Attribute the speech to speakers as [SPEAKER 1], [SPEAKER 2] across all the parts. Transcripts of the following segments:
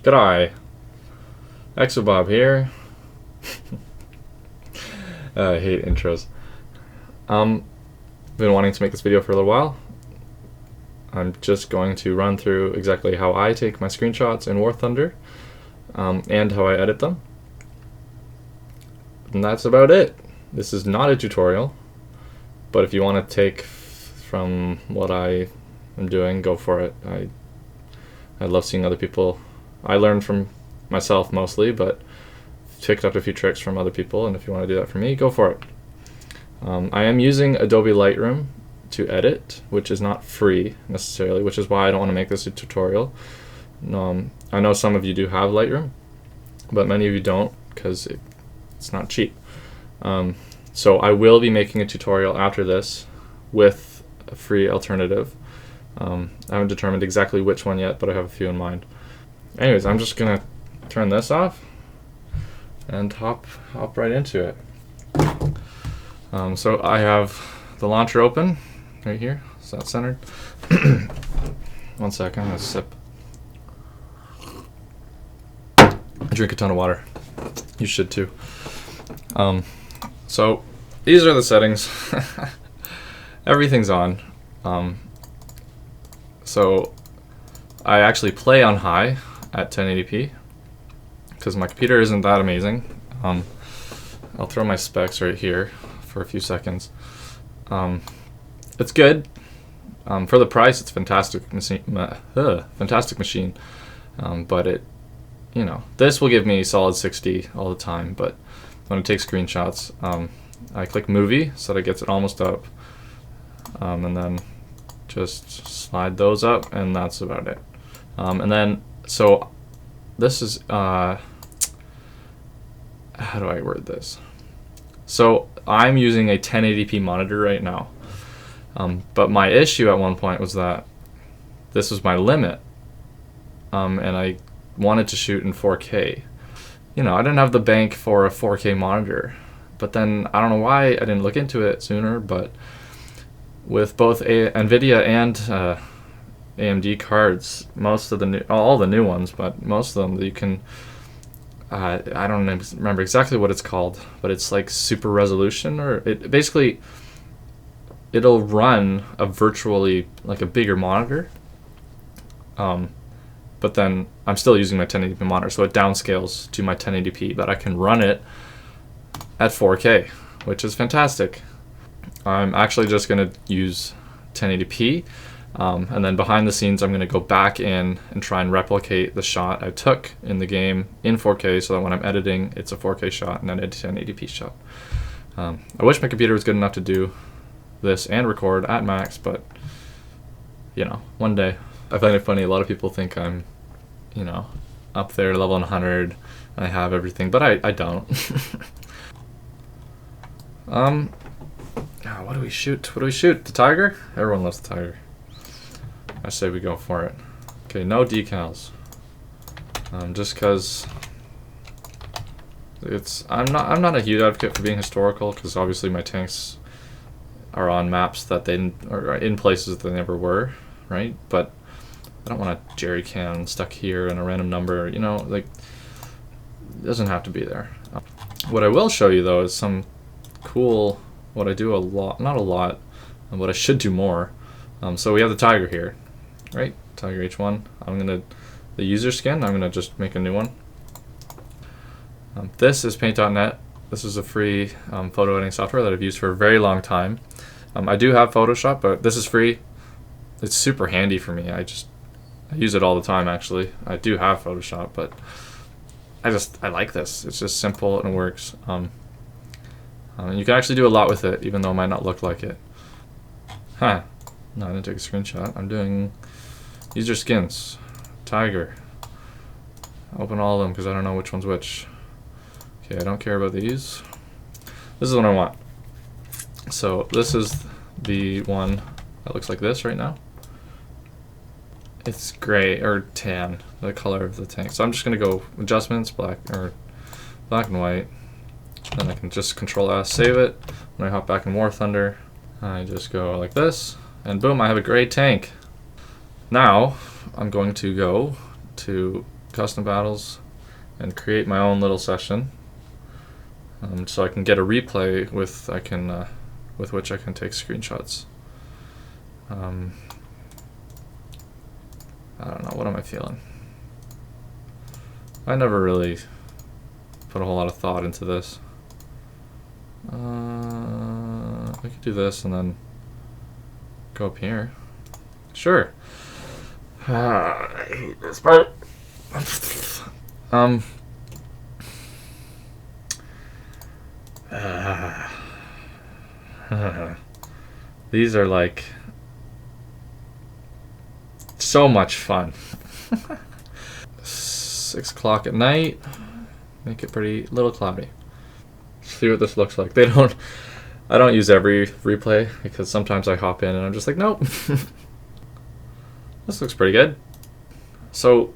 [SPEAKER 1] G'day, Exobob here. I hate intros. Been wanting to make this video for a little while. I'm just going to run through exactly how I take my screenshots in War Thunder, and how I edit them. And that's about it. This is not a tutorial, but if you want to take from what I am doing, go for it. I love seeing other people. I learned from myself mostly, but picked up a few tricks from other people, and if you want to do that for me, go for it. I am using Adobe Lightroom to edit, which is not free necessarily, which is why I don't want to make this a tutorial. I know some of you do have Lightroom, but many of you don't because it's not cheap. So I will be making a tutorial after this with a free alternative. I haven't determined exactly which one yet, but I have a few in mind. Anyways, I'm just gonna turn this off and hop right into it. So I have the launcher open right here. Is that centered? One second, I'm gonna sip. Drink a ton of water. You should too. So these are the settings. Everything's on. So I actually play on high at 1080p because my computer isn't that amazing. I'll throw my specs right here for a few seconds. It's good. For the price, it's fantastic machine. But it, this will give me solid 60 all the time. But when I take screenshots, I click movie so that it gets it almost up, and then just slide those up, and that's about it. And then so this is how do I word this? So I'm using a 1080p monitor right now, but my issue at one point was that this was my limit, and I wanted to shoot in 4K. I didn't have the bank for a 4K monitor, but then I don't know why I didn't look into it sooner, but with both NVIDIA and AMD cards, most of the all the new ones, but most of them you can. I don't remember exactly what it's called, but it's like super resolution, or it basically it'll run a virtually like a bigger monitor. But then I'm still using my 1080p monitor, so it downscales to my 1080p, but I can run it at 4K, which is fantastic. I'm actually just going to use 1080p, and then behind the scenes I'm going to go back in and try and replicate the shot I took in the game in 4K, so that when I'm editing it's a 4K shot and then a 1080p shot. I wish my computer was good enough to do this and record at max, but one day. I find it funny, a lot of people think I'm up there level 100 and I have everything, but I don't. What do we shoot? The tiger? Everyone loves the tiger. I say we go for it. Okay, no decals. Just because I'm not a huge advocate for being historical, because obviously my tanks are on maps that are in places that they never were, right? But I don't want a jerry can stuck here and a random number. Like, it doesn't have to be there. What I will show you though is some cool. What I do a lot, not a lot, and what I should do more. So we have the tiger here, right? Tiger H1. The user skin, I'm gonna just make a new one. This is Paint.net. This is a free photo editing software that I've used for a very long time. I do have Photoshop, but this is free. It's super handy for me. I use it all the time, actually. I do have Photoshop, but I like this. It's just simple and it works. You can actually do a lot with it, even though it might not look like it. No, I didn't take a screenshot. I'm doing user skins, tiger. Open all of them because I don't know which one's which. Okay, I don't care about these. This is what I want. So this is the one that looks like this right now. It's gray or tan, the color of the tank. So I'm just gonna go adjustments, black and white. Then I can just Control S, save it. When I hop back in War Thunder, I just go like this, and boom, I have a gray tank. Now I'm going to go to custom battles and create my own little session, so I can get a replay with which I can take screenshots. I don't know, what am I feeling? I never really put a whole lot of thought into this. I could do this and then go up here. Sure. I hate this part. These are like so much fun. 6 o'clock at night. Make it pretty little cloudy. See what this looks like. I don't use every replay because sometimes I hop in and I'm just like, nope. This looks pretty good. So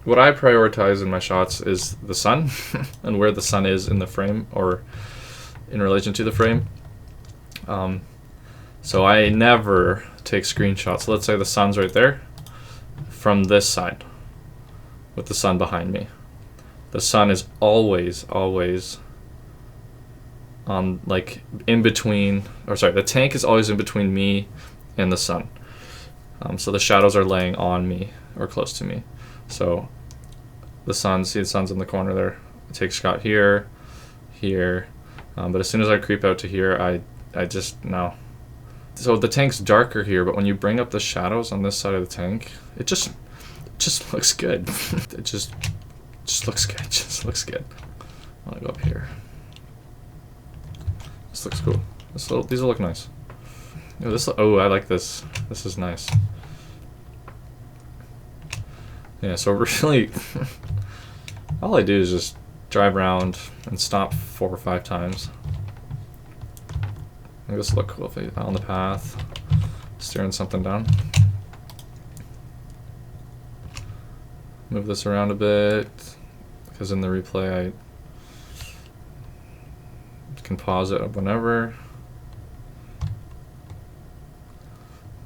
[SPEAKER 1] what I prioritize in my shots is the sun and where the sun is in the frame or in relation to the frame. So I never take screenshots. Let's say the sun's right there from this side with the sun behind me. The sun is always on, like, in between, or sorry, the tank is always in between me and the sun. So the shadows are laying on me or close to me. So the sun's in the corner there. I take a shot here, but as soon as I creep out to here, I just, no. So the tank's darker here, but when you bring up the shadows on this side of the tank, it just looks good. It just looks good. Just looks good. I want to go up here. This looks cool. These will look nice. Oh, I like this. This is nice. Yeah, so really, all I do is just drive around and stop 4 or 5 times. I think this will look cool if I on the path, steering something down. Move this around a bit, because in the replay I can pause it whenever.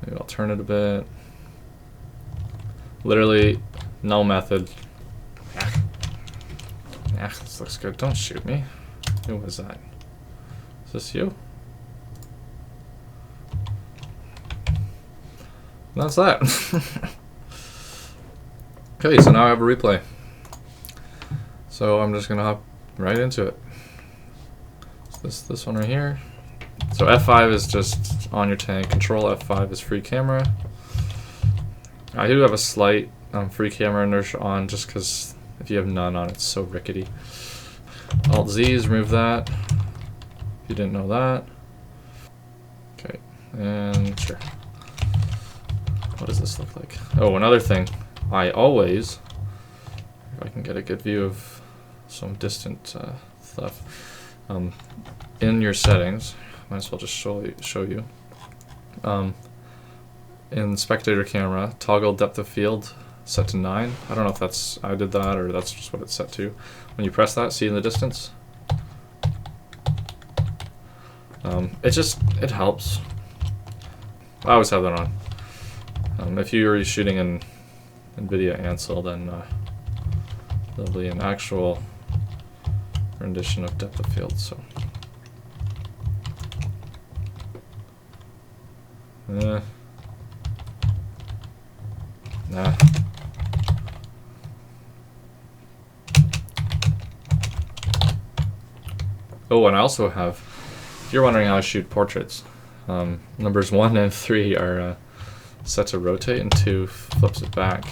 [SPEAKER 1] Maybe I'll turn it a bit. Literally no method. This looks good. Don't shoot me. Who was that? Is this you? And that's that. Okay, so now I have a replay. So I'm just gonna hop right into it. This one right here. So F5 is just on your tank. Control F5 is free camera. I do have a slight free camera inertia on just because if you have none on, it's so rickety. Alt Z is remove that. If you didn't know that. Okay, and sure. What does this look like? Oh, another thing. I always, if I can get a good view of some distant stuff, in your settings, might as well just show you. In spectator camera, toggle depth of field set to 9. I don't know if I did that or that's just what it's set to. When you press that, see in the distance? It helps. I always have that on. If you're shooting in NVIDIA Ansel, then there'll be an actual rendition of depth of field. So, nah. Oh, and I also have, if you're wondering how I shoot portraits, numbers 1 and 3 are set to rotate and 2 flips it back.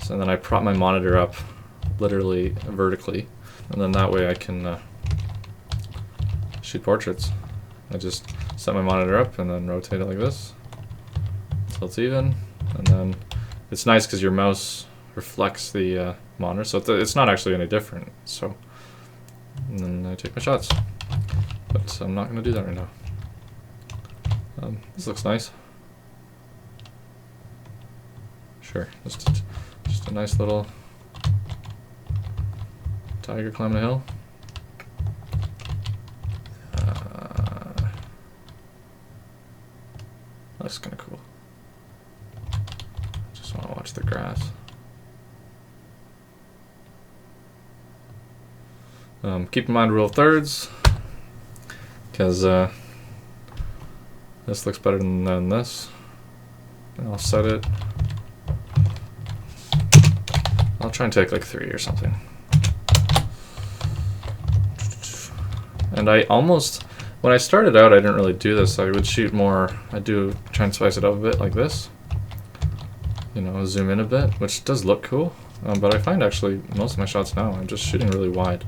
[SPEAKER 1] So then I prop my monitor up literally vertically, and then that way I can shoot portraits. I just set my monitor up and then rotate it like this until it's even, and then it's nice because your mouse reflects the monitor, so it's not actually any different. So, and then I take my shots, but I'm not going to do that right now. This looks nice. Sure, just a nice little tiger climbing a hill. That's kind of cool. Just want to watch the grass. Keep in mind rule of thirds, because this looks better than this. And I'll set it. I'll try and take like 3 or something. And I almost, when I started out, I didn't really do this. I would shoot more. I do try and spice it up a bit like this. You know, zoom in a bit, which does look cool. But I find actually most of my shots now, I'm just shooting really wide.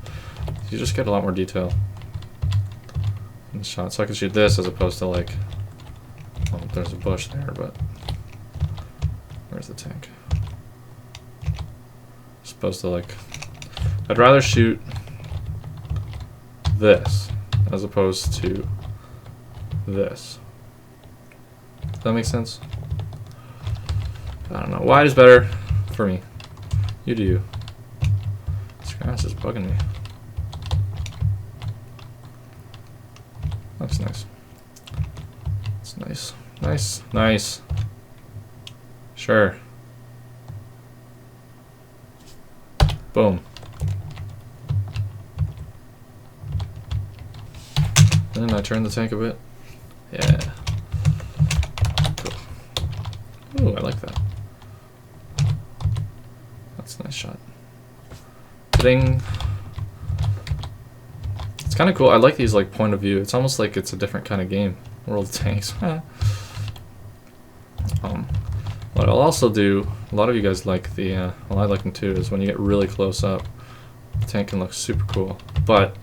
[SPEAKER 1] You just get a lot more detail in the shot. So I can shoot this as opposed to like, well, there's a bush there, but where's the tank? As opposed to like, I'd rather shoot this as opposed to this. Does that make sense? I don't know. Wide is better for me. You do you. This grass is bugging me. That's nice. That's nice. Nice. Nice. Sure. Boom. And I turn the tank a bit. Yeah. Cool. Ooh, I like that. That's a nice shot. Ding. It's kind of cool. I like these like point of view. It's almost like it's a different kind of game. World of Tanks. What I'll also do, a lot of you guys like the, well I like them too, is when you get really close up, the tank can look super cool. But,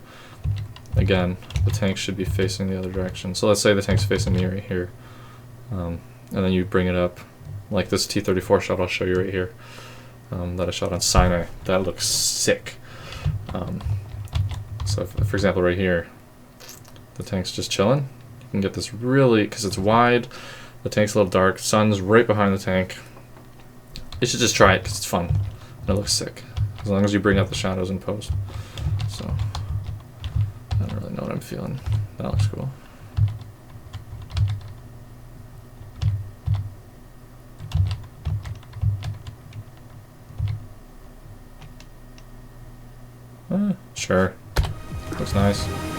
[SPEAKER 1] again, the tank should be facing the other direction. So let's say the tank's facing me right here. And then you bring it up, like this T-34 shot I'll show you right here, that I shot on Sinai. That looks sick. So if, for example right here, the tank's just chilling. You can get this really, because it's wide, the tank's a little dark, sun's right behind the tank. You should just try it because it's fun. And it looks sick. As long as you bring out the shadows in post. So, I don't really know what I'm feeling. That looks cool. Sure. Looks nice.